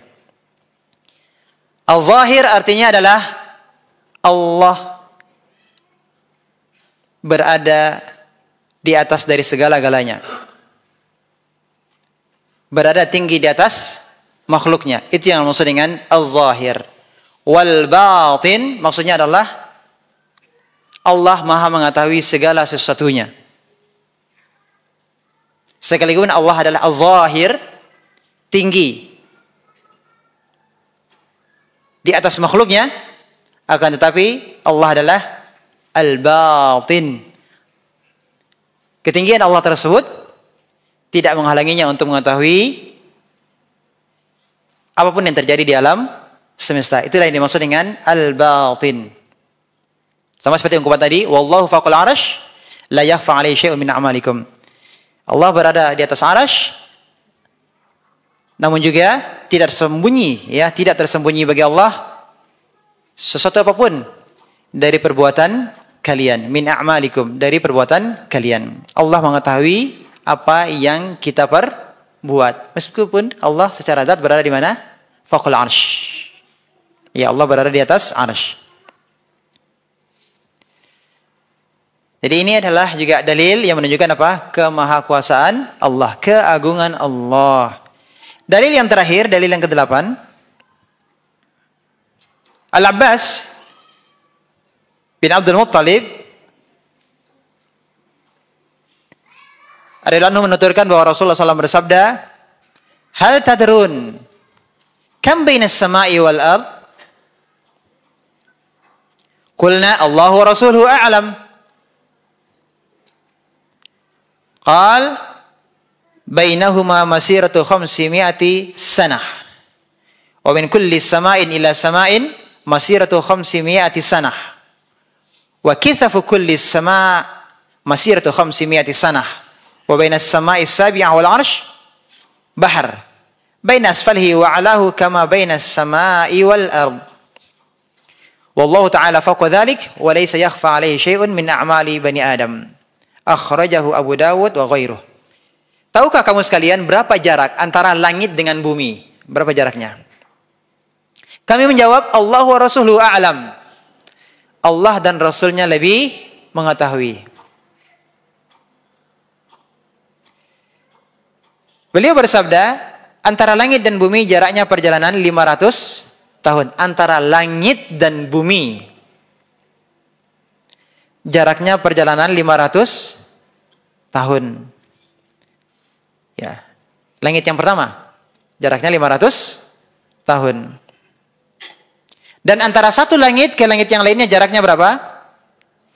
Al-zahir artinya adalah Allah berada di atas dari segala-galanya. Berada tinggi di atas makhluknya. Itu yang maksud dengan al-zahir. Wal batin maksudnya adalah Allah Maha mengetahui segala sesuatunya. Sekalipun Allah adalah al-zahir, tinggi di atas makhluknya, akan tetapi Allah adalah al-batin. Ketinggian Allah tersebut tidak menghalanginya untuk mengetahui apapun yang terjadi di alam semesta. Itulah yang dimaksud dengan al-batin. Sama seperti ungkapan tadi, wallahu fawqal arsy la yakhfa 'alaihi syai'un min a'malikum. Allah berada di atas arsy, namun juga tidak tersembunyi, tidak tersembunyi bagi Allah sesuatu apapun dari perbuatan kalian, min a'malikum, dari perbuatan kalian. Allah mengetahui apa yang kita perbuat. Meskipun Allah secara zat berada di mana? Fawqal arsy. Ya, Allah berada di atas arsy. Jadi ini adalah juga dalil yang menunjukkan apa? Kemahakuasaan Allah, keagungan Allah. Dalil yang terakhir, dalil yang ke-8. Al-Abbas bin Abdul Muttalib radhiyallahu anhu menuturkan bahwa Rasulullah SAW bersabda, hal tadrun kam bainas sama'i wal ard? Qulna Allahu wa rasuluhu a'lam. Qal bainahuma masiratu 500 sanah. Wa min kulli sama'in ila sama'in masiratu 500 sanah. Wa kithafu kulli sama' masiratu 500 sanah. Wa baina as-sama'i as-sabi'ah wal 'arsy bahr. Baina asfalihi wa 'alahu kama baina as-sama'i wal ard. Wallahu ta'ala fawqa dhalik wa laysa yakhfa 'alaihi syai'un min a'mali bani Adam. Akhrajahu Abu Dawud wa ghairuh. Tahukah kamu sekalian berapa jarak antara langit dengan bumi? Berapa jaraknya? Kami menjawab, Allah wa rasuluhu a'lam. Allah dan Rasulnya lebih mengetahui. Beliau bersabda, antara langit dan bumi jaraknya perjalanan 500 tahun. Antara langit dan bumi jaraknya perjalanan 500 tahun. Ya. Langit yang pertama jaraknya 500 tahun. Dan antara satu langit ke langit yang lainnya jaraknya berapa?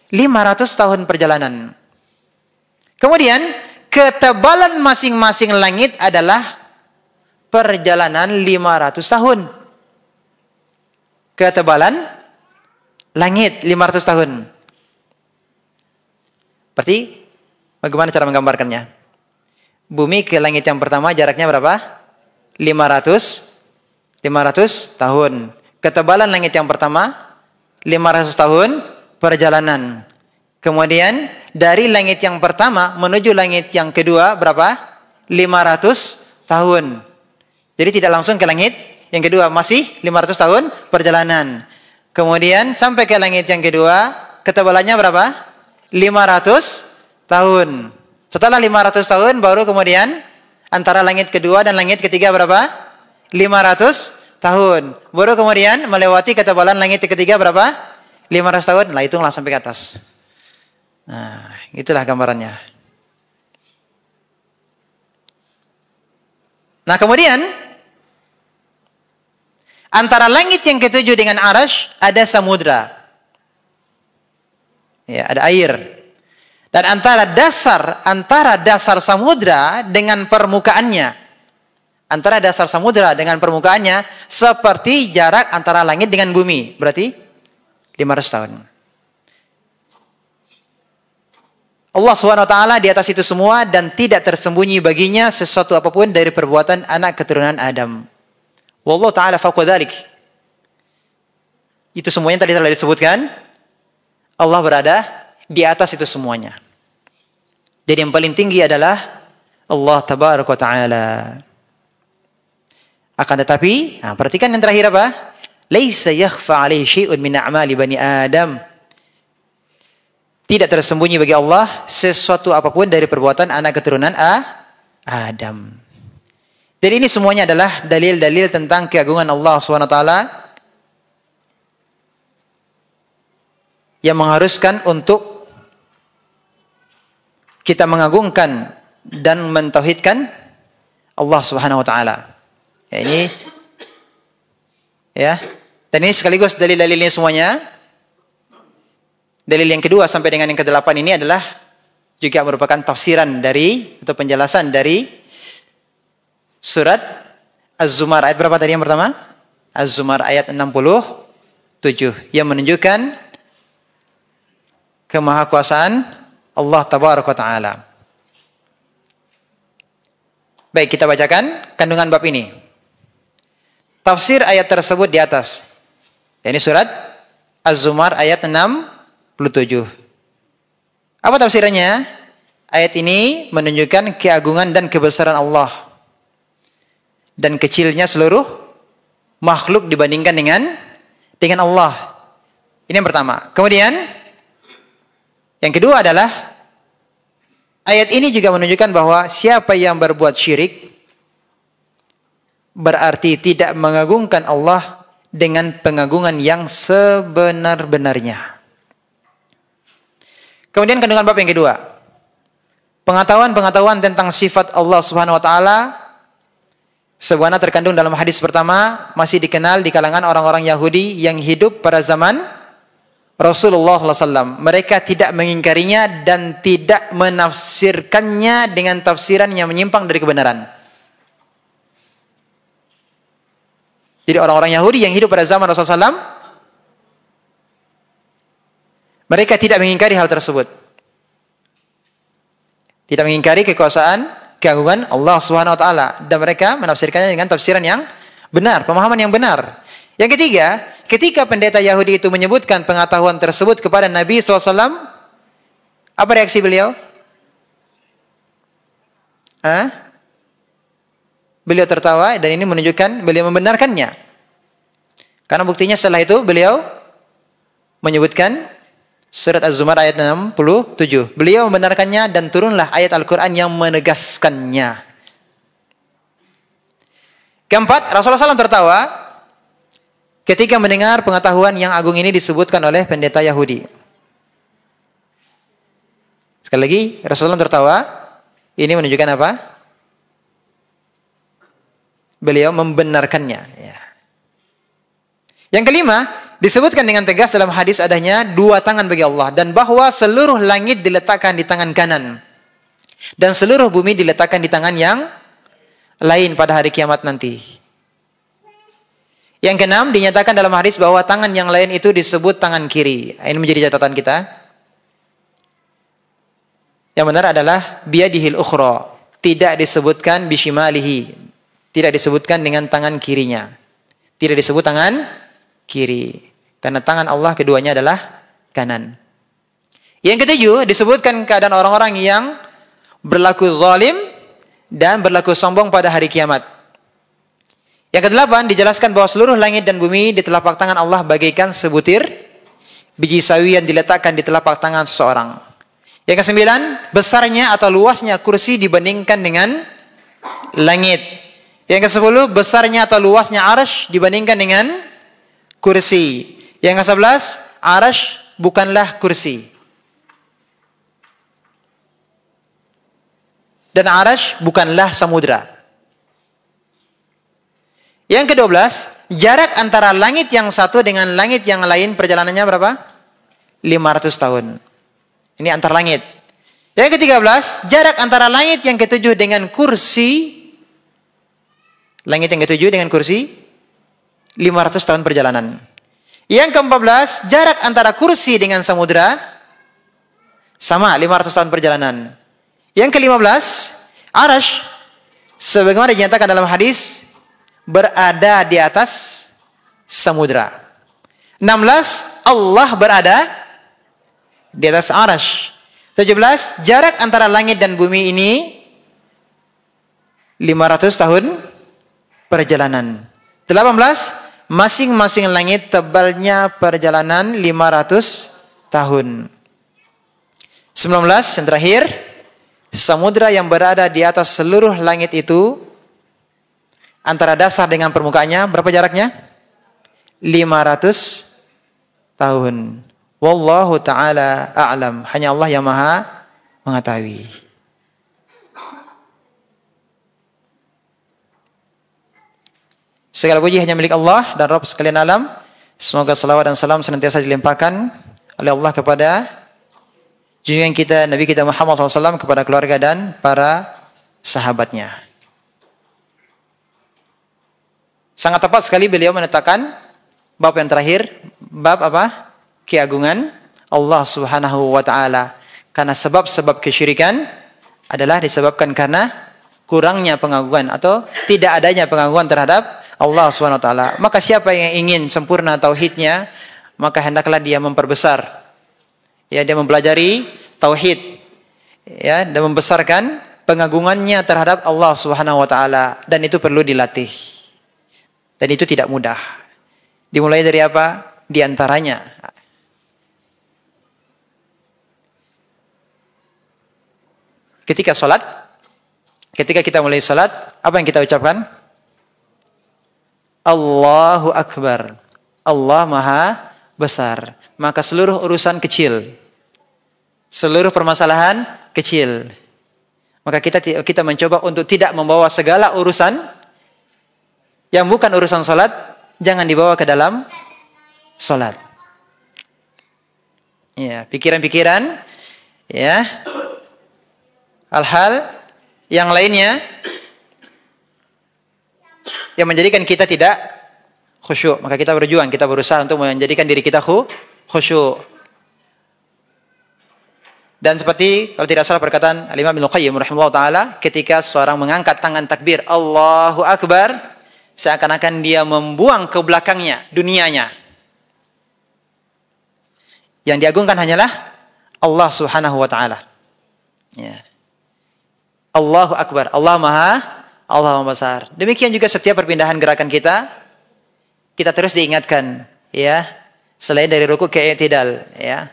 500 tahun perjalanan. Kemudian ketebalan masing-masing langit adalah perjalanan 500 tahun. Ketebalan langit 500 tahun. Berarti bagaimana cara menggambarkannya? Bumi ke langit yang pertama jaraknya berapa? 500 500 tahun. Ketebalan langit yang pertama 500 tahun perjalanan. Kemudian dari langit yang pertama menuju langit yang kedua berapa? 500 tahun. Jadi tidak langsung ke langit yang kedua, masih 500 tahun perjalanan. Kemudian sampai ke langit yang kedua, ketebalannya berapa? 500 tahun. Setelah 500 tahun baru kemudian antara langit kedua dan langit ketiga berapa? 500 tahun. Baru kemudian melewati ketebalan langit ketiga berapa? 500 tahun. Lah hitunglah sampai ke atas. Nah, itulah gambarannya. Nah, kemudian antara langit yang ketujuh dengan arasy ada samudra. Ya, ada air. Dan antara dasar samudra dengan permukaannya, seperti jarak antara langit dengan bumi, berarti 500 tahun. Allah SWT di atas itu semua dan tidak tersembunyi baginya sesuatu apapun dari perbuatan anak keturunan Adam. Wallahu ta'ala fawqa dzalik. Itu semuanya tadi telah disebutkan. Allah berada di atas itu semuanya. Jadi yang paling tinggi adalah Allah tabaraka wa ta'ala. Akan tetapi, perhatikan yang terakhir apa? Laisa yakhfa 'alaihi syai'un min a'mali bani Adam. Tidak tersembunyi bagi Allah sesuatu apapun dari perbuatan anak keturunan Adam. Jadi ini semuanya adalah dalil-dalil tentang keagungan Allah SWT yang mengharuskan untuk kita mengagungkan dan mentauhidkan Allah Subhanahu wa taala. Ya, ini ya. Dan ini sekaligus dalil-dalilnya semuanya. Dalil yang kedua sampai dengan yang ke-8 ini adalah juga merupakan tafsiran dari atau penjelasan dari surat Az-Zumar. Ayat berapa tadi yang pertama? Az-Zumar ayat 67 yang menunjukkan kemahakuasaan Allah tabaraka taala. Baik, kita bacakan kandungan bab ini. Tafsir ayat tersebut di atas. Ini surat Az-Zumar ayat 67. Apa tafsirannya? Ayat ini menunjukkan keagungan dan kebesaran Allah dan kecilnya seluruh makhluk dibandingkan dengan Allah. Ini yang pertama. Kemudian yang kedua adalah ayat ini juga menunjukkan bahwa siapa yang berbuat syirik berarti tidak mengagungkan Allah dengan pengagungan yang sebenar-benarnya. Kemudian kandungan bab yang kedua. Pengetahuan tentang sifat Allah Subhanahu wa taala sebagaimana terkandung dalam hadis pertama masih dikenal di kalangan orang-orang Yahudi yang hidup pada zaman Rasulullah SAW. Mereka tidak mengingkarinya dan tidak menafsirkannya dengan tafsiran yang menyimpang dari kebenaran. Jadi orang-orang Yahudi yang hidup pada zaman Rasulullah SAW, mereka tidak mengingkari hal tersebut. Tidak mengingkari kekuasaan, keagungan Allah Subhanahu wa taala, dan mereka menafsirkannya dengan tafsiran yang benar, pemahaman yang benar. Yang ketiga, ketika pendeta Yahudi itu menyebutkan pengetahuan tersebut kepada Nabi SAW, apa reaksi beliau? Beliau tertawa dan ini menunjukkan beliau membenarkannya. Karena buktinya setelah itu beliau menyebutkan surat Az-Zumar ayat 67. Beliau membenarkannya dan turunlah ayat Al-Quran yang menegaskannya. Keempat, Rasulullah SAW tertawa ketika mendengar pengetahuan yang agung ini disebutkan oleh pendeta Yahudi. Sekali lagi, Rasulullah tertawa. Ini menunjukkan apa? Beliau membenarkannya. Ya. Yang kelima, disebutkan dengan tegas dalam hadis adanya dua tangan bagi Allah dan bahwa seluruh langit diletakkan di tangan kanan dan seluruh bumi diletakkan di tangan yang lain pada hari kiamat nanti. Yang keenam, dinyatakan dalam hadis bahwa tangan yang lain itu disebut tangan kiri. Ini menjadi catatan kita. Yang benar adalah biyadihil ukhra, tidak disebutkan bishimalihi, tidak disebutkan dengan tangan kirinya. Tidak disebut tangan kiri. Karena tangan Allah keduanya adalah kanan. Yang ketujuh, disebutkan keadaan orang-orang yang berlaku zalim dan berlaku sombong pada hari kiamat. Yang kedelapan, dijelaskan bahwa seluruh langit dan bumi di telapak tangan Allah bagaikan sebutir biji sawi yang diletakkan di telapak tangan seseorang. Yang kesembilan, besarnya atau luasnya kursi dibandingkan dengan langit. Yang kesepuluh, besarnya atau luasnya arsy dibandingkan dengan kursi. Yang ke-11, arsy bukanlah kursi. Dan arsy bukanlah samudra. Yang ke-12, jarak antara langit yang satu dengan langit yang lain perjalanannya berapa? 500 tahun. Ini antar langit. Yang ke-13, jarak antara langit yang ke-7 dengan kursi. Langit yang ke-7 dengan kursi 500 tahun perjalanan. Yang ke-14, jarak antara kursi dengan samudra sama 500 tahun perjalanan. Yang ke-15, arsy sebagaimana dinyatakan dalam hadis berada di atas samudra. 16, Allah berada di atas arsy. 17, jarak antara langit dan bumi ini 500 tahun perjalanan. 18, masing-masing langit tebalnya perjalanan 500 tahun. 19, yang terakhir, samudra yang berada di atas seluruh langit itu antara dasar dengan permukaannya berapa jaraknya? 500 tahun. Wallahu ta'ala a'lam. Hanya Allah yang maha mengetahui. Segala puji hanya milik Allah dan Rabb sekalian alam. Semoga salawat dan salam senantiasa dilimpahkan oleh Allah kepada junjungan kita, Nabi kita Muhammad SAW, kepada keluarga dan para sahabatnya. Sangat tepat sekali beliau menetapkan bab yang terakhir, bab apa? Keagungan Allah Subhanahu wa taala. Karena sebab-sebab kesyirikan adalah disebabkan karena kurangnya pengagungan atau tidak adanya pengagungan terhadap Allah Subhanahu wa taala. Maka siapa yang ingin sempurna tauhidnya, maka hendaklah dia memperbesar. Ya, dia mempelajari tauhid. Ya, dan membesarkan pengagungannya terhadap Allah Subhanahu wa taala, dan itu perlu dilatih. Dan itu tidak mudah. Dimulai dari apa? Di antaranya ketika salat, ketika kita mulai salat, apa yang kita ucapkan? Allahu Akbar. Allah Maha Besar. Maka seluruh urusan kecil, seluruh permasalahan kecil, maka kita mencoba untuk tidak membawa segala urusan yang bukan urusan salat, jangan dibawa ke dalam salat. Ya, pikiran-pikiran, ya, hal-hal yang lainnya yang menjadikan kita tidak khusyuk, maka kita berjuang, kita berusaha untuk menjadikan diri kita khusyuk. Dan seperti kalau tidak salah perkataan Al-Imam Ibnu Qayyim rahimahullah taala, ketika seorang mengangkat tangan takbir Allahu Akbar, seakan-akan dia membuang ke belakangnya dunianya. Yang diagungkan hanyalah Allah Subhanahu wa taala. Ya. Allahu Akbar, Allah Maha Besar. Demikian juga setiap perpindahan gerakan kita terus diingatkan, ya. Selain dari ruku ke i'tidal, ya.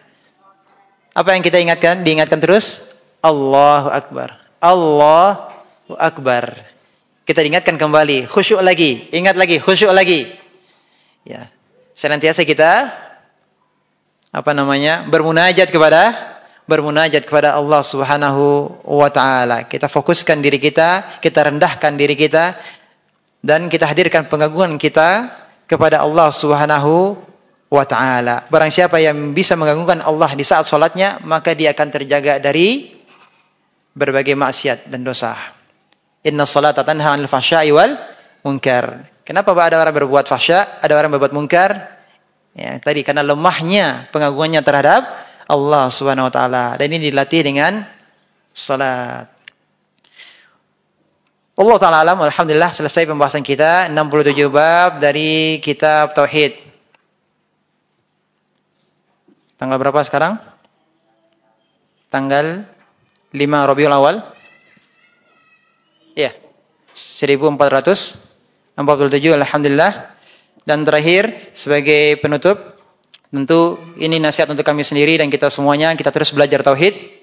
Apa yang kita ingatkan? Diingatkan terus Allahu Akbar. Allahu Akbar. Kita diingatkan kembali, khusyuk lagi, ingat lagi, khusyuk lagi. Ya. Senantiasa kita bermunajat kepada Allah Subhanahu wa taala. Kita fokuskan diri kita rendahkan diri kita, dan kita hadirkan pengagungan kita kepada Allah Subhanahu wa taala. Barang siapa yang bisa mengagungkan Allah di saat salatnya, maka dia akan terjaga dari berbagai maksiat dan dosa. Inna salata tanha 'anil fahsya'i wal munkar. Kenapa ada orang berbuat fahsya, ada orang berbuat munkar? Ya, tadi karena lemahnya pengagungannya terhadap Allah Subhanahu wa taala, dan ini dilatih dengan salat. Allah Ta'ala alam, alhamdulillah selesai pembahasan kita 67 bab dari kitab Tauhid. Tanggal berapa sekarang? Tanggal 5 Rabiul Awal. Ya, 1447, alhamdulillah. Dan terakhir sebagai penutup, tentu ini nasihat untuk kami sendiri dan kita semuanya, kita terus belajar Tauhid.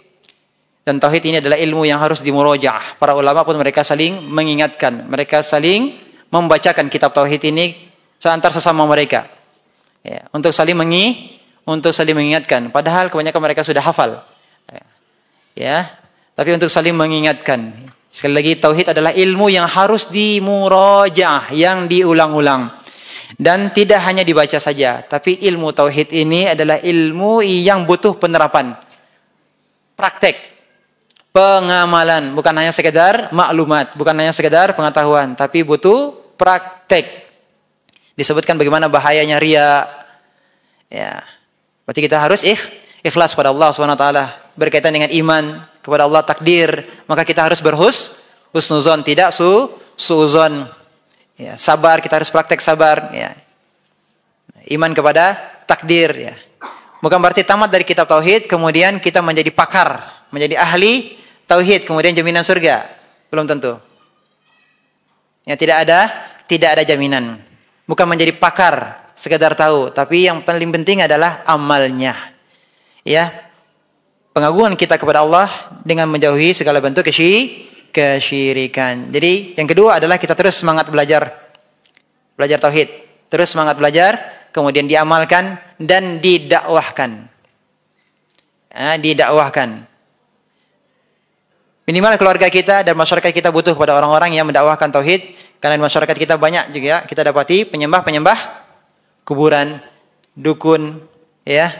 Dan Tauhid ini adalah ilmu yang harus dimurojaah. Para ulama pun mereka saling mengingatkan. Mereka saling membacakan kitab Tauhid ini antar sesama mereka. Ya, untuk saling mengingatkan. Padahal kebanyakan mereka sudah hafal. Ya, tapi untuk saling mengingatkan. Sekali lagi, Tauhid adalah ilmu yang harus dimurojaah, yang diulang-ulang. Dan tidak hanya dibaca saja. Tapi ilmu Tauhid ini adalah ilmu yang butuh penerapan. Praktek. Pengamalan, bukan hanya sekedar maklumat, bukan hanya sekedar pengetahuan, tapi butuh praktek. Disebutkan bagaimana bahayanya riya. Ya. Berarti kita harus ikhlas pada Allah SWT, berkaitan dengan iman kepada Allah, takdir, maka kita harus husnuzon, tidak suuzon. Ya, sabar, kita harus praktek sabar, ya. Iman kepada takdir, ya. Bukan berarti tamat dari kitab Tauhid kemudian kita menjadi pakar, menjadi ahli Tauhid, kemudian jaminan surga. Belum tentu. Ya, tidak ada jaminan. Bukan menjadi pakar, sekedar tahu, tapi yang paling penting adalah amalnya. Ya. Pengagungan kita kepada Allah dengan menjauhi segala bentuk kesyirikan. Jadi, yang kedua adalah kita terus semangat belajar Tauhid. Terus semangat belajar, kemudian diamalkan dan didakwahkan. Didakwahkan. Minimal keluarga kita dan masyarakat kita butuh kepada orang-orang yang mendakwahkan Tauhid. Karena di masyarakat kita banyak juga kita dapati penyembah-penyembah kuburan, dukun, ya,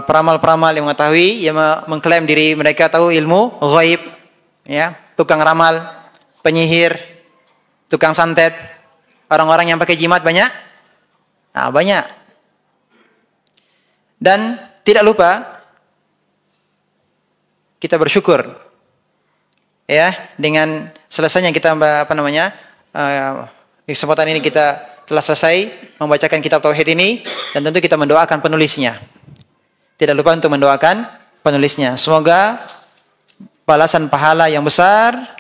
peramal-peramal yang mengetahui, yang mengklaim diri mereka tahu ilmu ghaib, ya, tukang ramal, penyihir, tukang santet, orang-orang yang pakai jimat banyak. Banyak. Dan tidak lupa kita bersyukur, ya, dengan selesainya kita di kesempatan ini kita telah selesai membacakan kitab Tauhid ini, dan tentu kita mendoakan penulisnya. Tidak lupa untuk mendoakan penulisnya. Semoga balasan pahala yang besar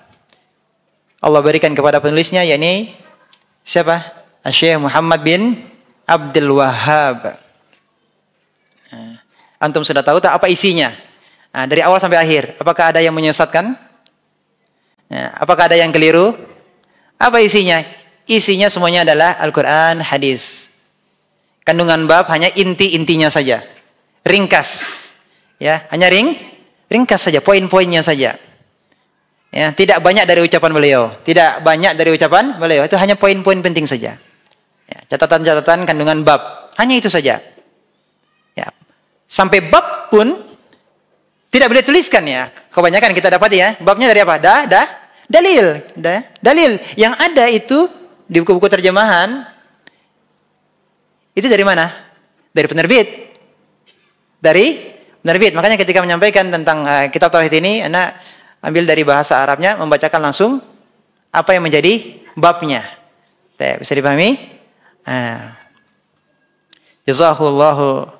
Allah berikan kepada penulisnya, yakni siapa? Syekh Muhammad bin Abdul Wahhab. Antum sudah tahu tak apa isinya? Dari awal sampai akhir, apakah ada yang menyesatkan? Apakah ada yang keliru? Apa isinya? Isinya semuanya adalah Al-Quran, hadis. Kandungan bab hanya inti-intinya saja. Ringkas. Ya, hanya ringkas saja, poin-poinnya saja. Ya, tidak banyak dari ucapan beliau. Tidak banyak dari ucapan beliau. Itu hanya poin-poin penting saja. Ya, catatan-catatan kandungan bab. Hanya itu saja. Ya. Sampai bab pun tidak boleh tuliskan, ya. Kebanyakan kita dapat, ya. Babnya dari apa? Dalil. Dalil. Yang ada itu di buku-buku terjemahan. Itu dari mana? Dari penerbit. Makanya ketika menyampaikan tentang kitab Tauhid ini, anak ambil dari bahasa Arabnya, membacakan langsung apa yang menjadi babnya. Bisa dipahami? Jazakallahu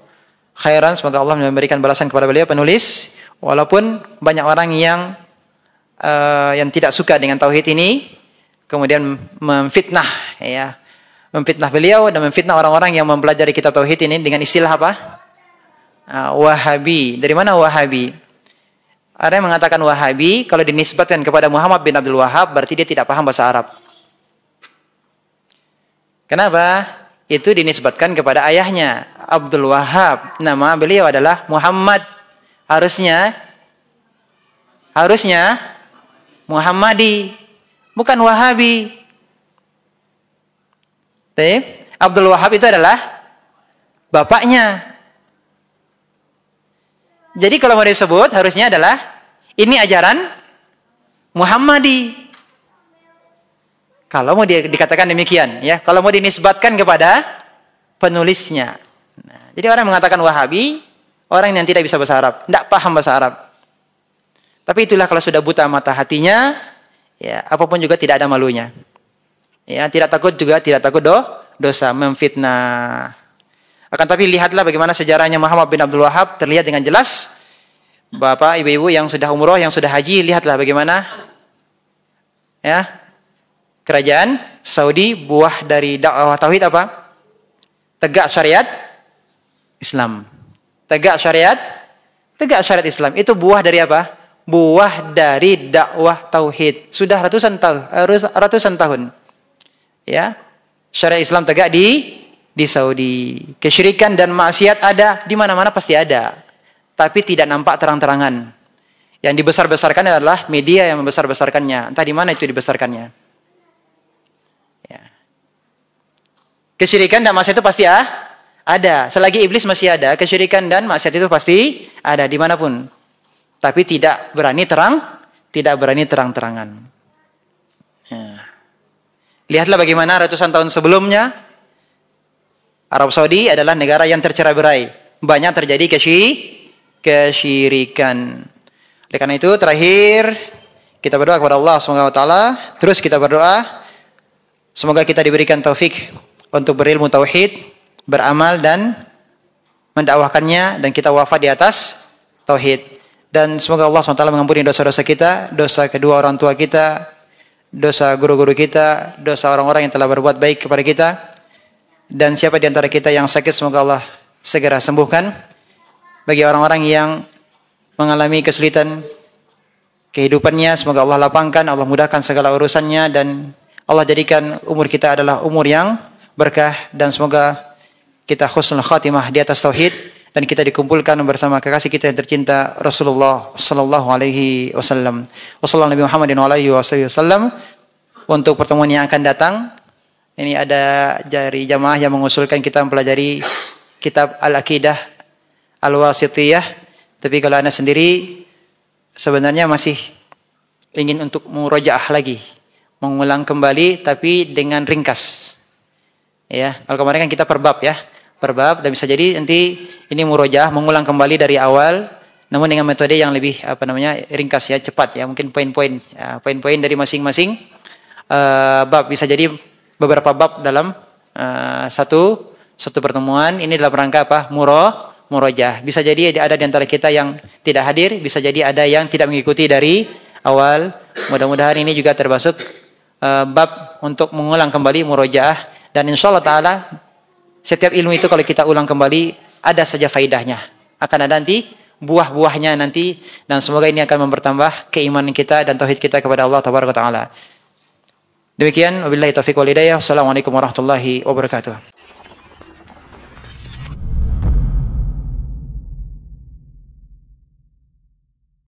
khairan. Semoga Allah memberikan balasan kepada beliau penulis. Walaupun banyak orang yang tidak suka dengan Tauhid ini, kemudian memfitnah, ya, memfitnah beliau dan memfitnah orang-orang yang mempelajari kitab Tauhid ini dengan istilah apa? Wahabi. Dari mana Wahabi? Ada yang mengatakan Wahabi kalau dinisbatkan kepada Muhammad bin Abdul Wahhab berarti dia tidak paham bahasa Arab. Kenapa? Itu dinisbatkan kepada ayahnya Abdul Wahhab. Nama beliau adalah Muhammad. Harusnya Muhammadi, bukan Wahabi. Abdul Wahhab itu adalah bapaknya. Jadi kalau mau disebut harusnya adalah ini ajaran Muhammadi. Kalau mau dikatakan demikian, ya, kalau mau dinisbatkan kepada penulisnya. Jadi orang mengatakan Wahabi, orang yang tidak bisa bahasa Arab, tidak paham bahasa Arab. Tapi itulah kalau sudah buta mata hatinya, ya apapun juga tidak ada malunya. Ya, tidak takut juga, tidak takut dosa, memfitnah. Akan tapi lihatlah bagaimana sejarahnya Muhammad bin Abdul Wahhab terlihat dengan jelas. Bapak, ibu-ibu yang sudah umroh, yang sudah haji, lihatlah bagaimana ya kerajaan Saudi buah dari dakwah tauhid apa? Tegak syariat Islam. Tegak syariat Islam. Itu buah dari apa? Buah dari dakwah tauhid. Sudah ratusan tahun. Ya, syariat Islam tegak di Saudi. Kesyirikan dan maksiat ada di mana-mana, pasti ada, tapi tidak nampak terang-terangan. Yang dibesar-besarkan adalah media yang membesar-besarkannya. Entah di mana itu dibesarkannya. Ya. Kesyirikan dan maksiat itu pasti ada. Selagi iblis masih ada, kesyirikan dan maksiat itu pasti ada dimanapun. Tapi tidak berani terang-terangan. Ya. Lihatlah bagaimana ratusan tahun sebelumnya Arab Saudi adalah negara yang tercerai-berai. Banyak terjadi kesyirikan. Oleh karena itu terakhir kita berdoa kepada Allah SWT. Terus kita berdoa semoga kita diberikan taufik untuk berilmu tauhid, beramal dan mendakwahkannya, dan kita wafat di atas tauhid. Dan semoga Allah SWT mengampuni dosa-dosa kita, dosa kedua orang tua kita, dosa guru-guru kita, dosa orang-orang yang telah berbuat baik kepada kita. Dan siapa di antara kita yang sakit, semoga Allah segera sembuhkan. Bagi orang-orang yang mengalami kesulitan kehidupannya, semoga Allah lapangkan, Allah mudahkan segala urusannya, dan Allah jadikan umur kita adalah umur yang berkah, dan semoga kita husnul khatimah di atas tauhid, dan kita dikumpulkan bersama kekasih kita yang tercinta Rasulullah sallallahu alaihi wasallam. Wassallallahu Nabi Muhammadin wa alihi wasallam. Untuk pertemuan yang akan datang, ini ada dari jamaah yang mengusulkan kita mempelajari kitab Al-Aqidah Al-Wasithiyah. Tapi kalau Anda sendiri sebenarnya masih ingin untuk murajaah lagi, mengulang kembali tapi dengan ringkas. Ya, kalau kemarin kan kita per bab ya. Per bab, dan bisa jadi nanti ini murojaah mengulang kembali dari awal, namun dengan metode yang lebih ringkas ya, cepat ya, mungkin poin-poin dari masing-masing bab. Bisa jadi beberapa bab dalam satu pertemuan. Ini dalam rangka apa? Murojaah. Bisa jadi ada di antara kita yang tidak hadir, bisa jadi ada yang tidak mengikuti dari awal. Mudah-mudahan ini juga termasuk bab untuk mengulang kembali murojaah, dan insyaallah taala setiap ilmu itu kalau kita ulang kembali ada saja faidahnya. Akan ada nanti buah-buahnya nanti, dan semoga ini akan mempertambah keimanan kita dan tauhid kita kepada Allah Tabaraka Taala. Demikian, wabillahi taufiq wal hidayah. Wassalamualaikum warahmatullahi wabarakatuh.